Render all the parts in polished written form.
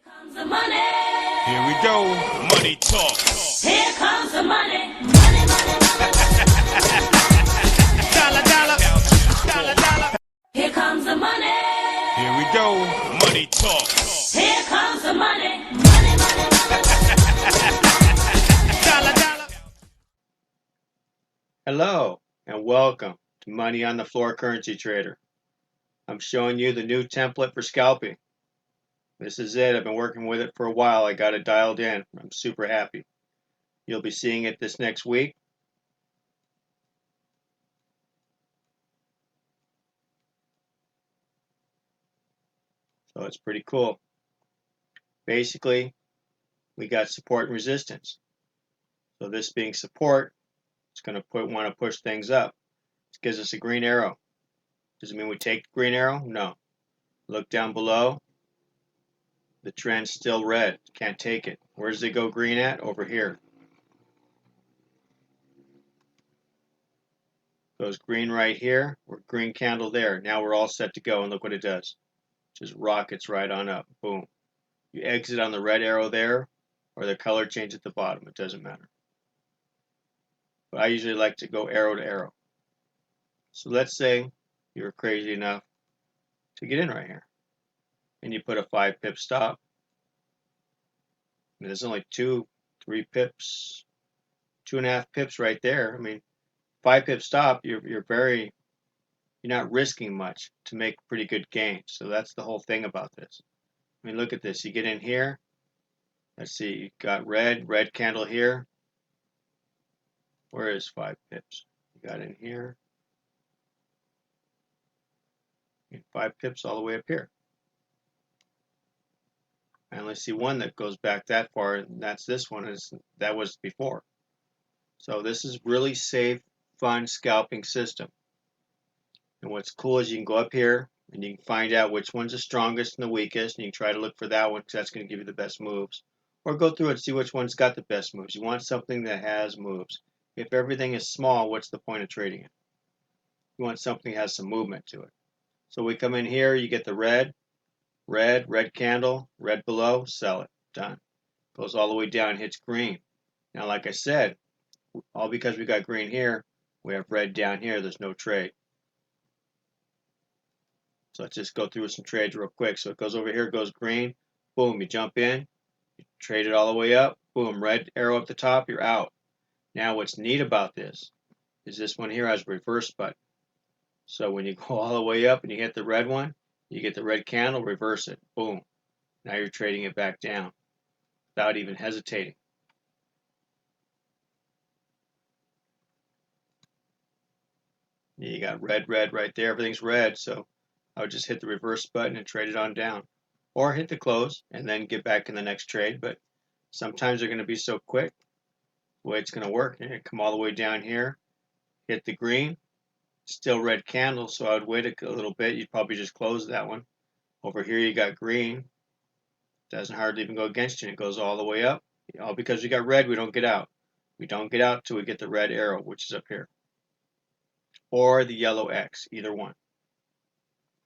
Comes the money. Here we go. Money talk. Here comes the money. Money, money, money. Dollar, dollar. Dollar, dollar. Here comes the money. Here we go. Money talk. Here comes the money. Money, money, money. Dollar, dollar. Hello and welcome to Money on the Floor Currency Trader. I'm showing you the new template for scalping. This is it. I've been working with it for a while. I got it dialed in. I'm super happy. You'll be seeing it this next week. So it's pretty cool. Basically, we got support and resistance. So this being support, it's going to want to push things up. It gives us a green arrow. Does it mean we take the green arrow? No. Look down below. The trend's still red. Can't take it. Where does it go green at? Over here. Goes green right here. We're green candle there. Now we're all set to go, and look what it does. Just rockets right on up. Boom. You exit on the red arrow there, or the color change at the bottom. It doesn't matter. But I usually like to go arrow to arrow. So let's say you're crazy enough to get in right here, and you put a 5 pip stop. I mean, there's only 3 pips, 2.5 pips right there. I mean, 5 pip stop, you're not risking much to make pretty good gains. So that's the whole thing about this. I mean, look at this. You get in here. Let's see. You got red candle here. Where is 5 pips? You got in here. 5 pips all the way up here. I only see one that goes back that far, and that's this one. That was before. So this is really safe, fun scalping system. And what's cool is you can go up here and you can find out which one's the strongest and the weakest, and you can try to look for that one because that's going to give you the best moves. Or go through and see which one's got the best moves. You want something that has moves. If everything is small, what's the point of trading it? You want something that has some movement to it. So we come in here, you get the red candle, red below, sell it, done. Goes all the way down, hits green. Now, like I said, all because we got green here, we have red down here, there's no trade. So let's just go through some trades real quick. So it goes over here, goes green, boom, you jump in, you trade it all the way up, boom, red arrow up the top, you're out. Now what's neat about this is this one here has a reverse button. So when you go all the way up and you hit the red one, you get the red candle, reverse it, boom. Now you're trading it back down without even hesitating. You got red right there, everything's red, so I would just hit the reverse button and trade it on down. Or hit the close and then get back in the next trade, but sometimes they're going to be so quick. The way it's going to work, you're going to come all the way down here, hit the green, still red candle, so I would wait a little bit. You'd probably just close that one. Over here you got green. Doesn't hardly even go against you. It goes all the way up. All because we got red, we don't get out. We don't get out till we get the red arrow, which is up here. Or the yellow X, either one.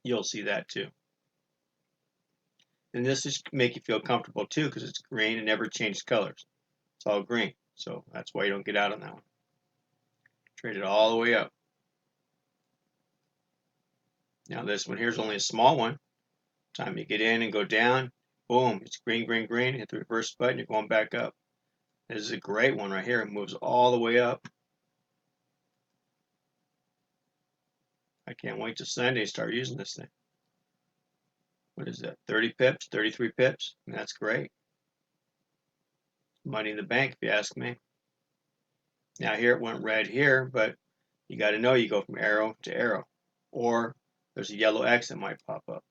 You'll see that too. And this is make you feel comfortable too because it's green and never changed colors. It's all green. So that's why you don't get out on that one. Trade it all the way up. Now this one here is only a small one. Time you get in and go down, boom, it's green, green, green. Hit the reverse button, you're going back up. This is a great one right here. It moves all the way up. I can't wait till Sunday to start using this thing. What is that? 30 pips, 33 pips? And that's great. Money in the bank, if you ask me. Now here it went red here, but you got to know you go from arrow to arrow. Or there's a yellow X that might pop up.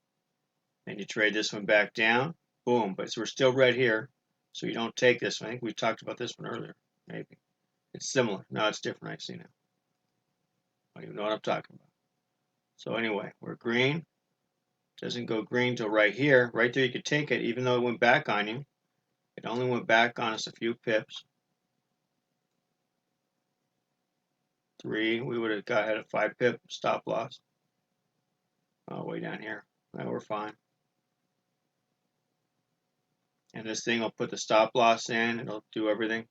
And you trade this one back down, boom. But so we're still red here, so you don't take this one. I think we talked about this one earlier, maybe. It's similar. No, it's different, I see now. I don't even know what I'm talking about. So anyway, we're green. Doesn't go green till right here. Right there you could take it, even though it went back on you. It only went back on us a few pips. 3, we would have had a 5 pip stop loss. Oh, way down here. Well, we're fine. And this thing will put the stop loss in, it'll do everything.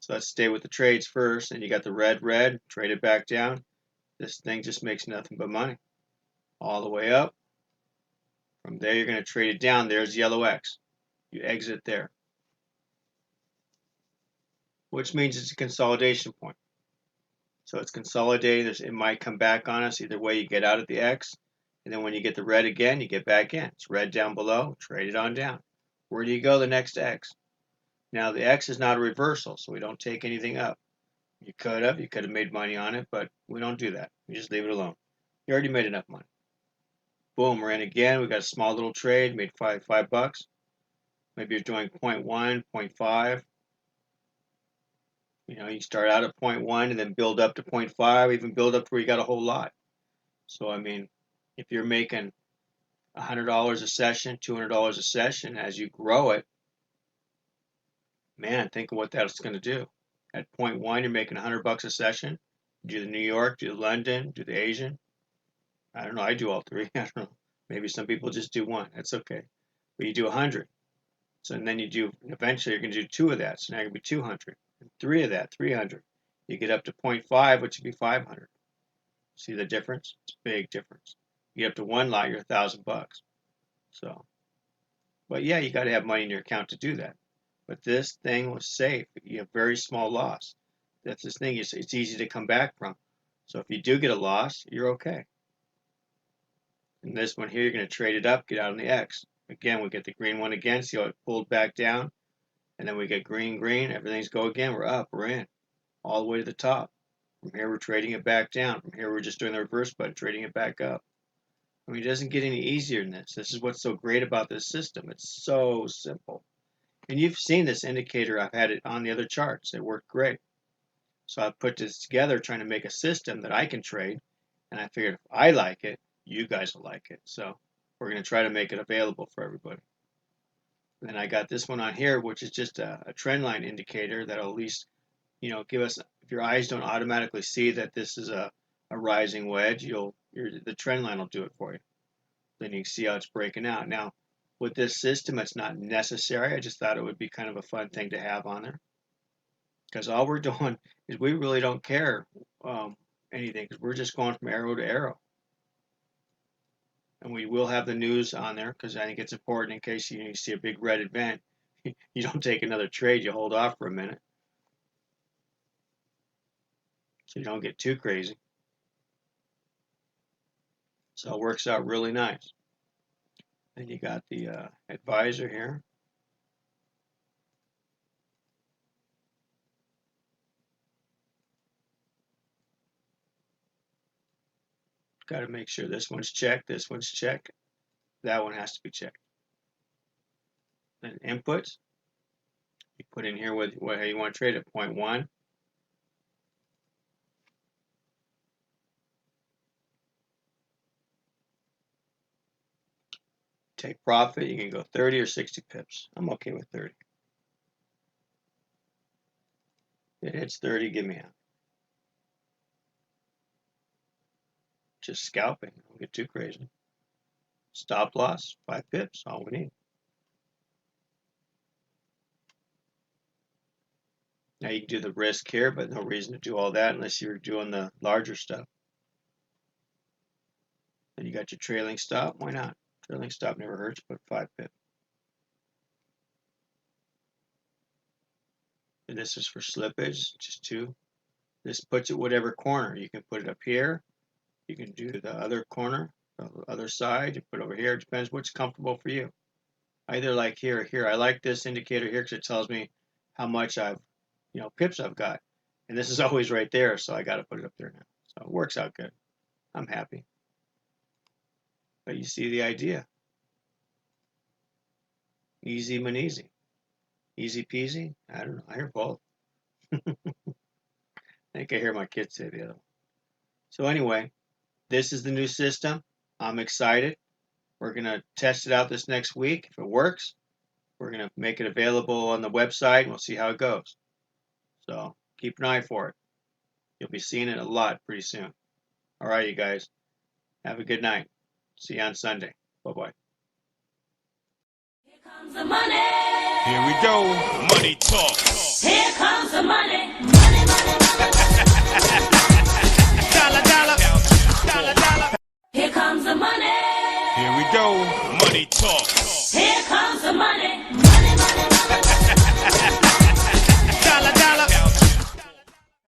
So let's stay with the trades first, and you got the red, trade it back down. This thing just makes nothing but money. All the way up. From there, you're going to trade it down. There's yellow X. You exit there, which means it's a consolidation point. So it's consolidating. It might come back on us. Either way, you get out at the X. And then when you get the red again, you get back in. It's red down below. Trade it on down. Where do you go? The next X. Now, the X is not a reversal, so we don't take anything up. You could have made money on it, but we don't do that. We just leave it alone. You already made enough money. Boom, we're in again. We got a small little trade, made five bucks. Maybe you're doing 0.1, 0.5. You know, you start out at 0.1 and then build up to 0.5, even build up to where you got a whole lot. So, I mean, if you're making $100 a session, $200 a session, as you grow it, man, think of what that's going to do. At 0.1, you're making $100 a session. Do the New York, do the London, do the Asian. I don't know. I do all three. I don't know. Maybe some people just do one. That's okay. But you do 100. So and then you do, eventually you're going to do 2 of that. So now you're going to be 200. And 3 of that, 300. You get up to 0.5, which would be 500. See the difference? It's a big difference. You get up to 1 lot, you're $1,000. So, but yeah, you got to have money in your account to do that. But this thing was safe. You have very small loss. That's this thing. It's easy to come back from. So if you do get a loss, you're okay. And this one here, you're going to trade it up, get out on the X. Again, we get the green one again. See how it pulled back down? And then we get green, everything's go again. We're up, we're in, all the way to the top. From here, we're trading it back down. From here, we're just doing the reverse button, trading it back up. I mean, it doesn't get any easier than this. This is what's so great about this system. It's so simple. And you've seen this indicator. I've had it on the other charts. It worked great. So I put this together trying to make a system that I can trade. And I figured if I like it, you guys will like it. So we're going to try to make it available for everybody. Then I got this one on here, which is just a trend line indicator that'll at least, you know, give us, if your eyes don't automatically see that this is a rising wedge, the trend line will do it for you. Then you can see how it's breaking out. Now, with this system, it's not necessary. I just thought it would be kind of a fun thing to have on there. Because all we're doing is we really don't care anything, because we're just going from arrow to arrow. And we will have the news on there because I think it's important in case you see a big red event. You don't take another trade, you hold off for a minute. So you don't get too crazy. So it works out really nice. Then you got the advisor here. Got to make sure this one's checked, this one's checked. That one has to be checked. Then inputs. You put in here with how you want to trade at 0.1. Take profit. You can go 30 or 60 pips. I'm okay with 30. If it hits 30, give me out. Just scalping. Don't get too crazy. Stop loss, 5 pips, all we need. Now you can do the risk here, but no reason to do all that unless you're doing the larger stuff. Then you got your trailing stop. Why not? Trailing stop never hurts, but 5 pips. And this is for slippage, just 2. This puts it whatever corner. You can put it up here. You can do the other corner, the other side. You put it over here. It depends what's comfortable for you. Either like here or here. I like this indicator here because it tells me how much pips I've got. And this is always right there, so I got to put it up there now. So it works out good. I'm happy. But you see the idea. Easy maneasy. Easy peasy? I don't know. I hear both. I think I hear my kids say the other one. So anyway, this is the new system. I'm excited. We're going to test it out this next week. If it works, we're going to make it available on the website, and we'll see how it goes. So keep an eye for it. You'll be seeing it a lot pretty soon. All right, you guys. Have a good night. See you on Sunday. Bye-bye. Here we go. Money talk. Here comes the money.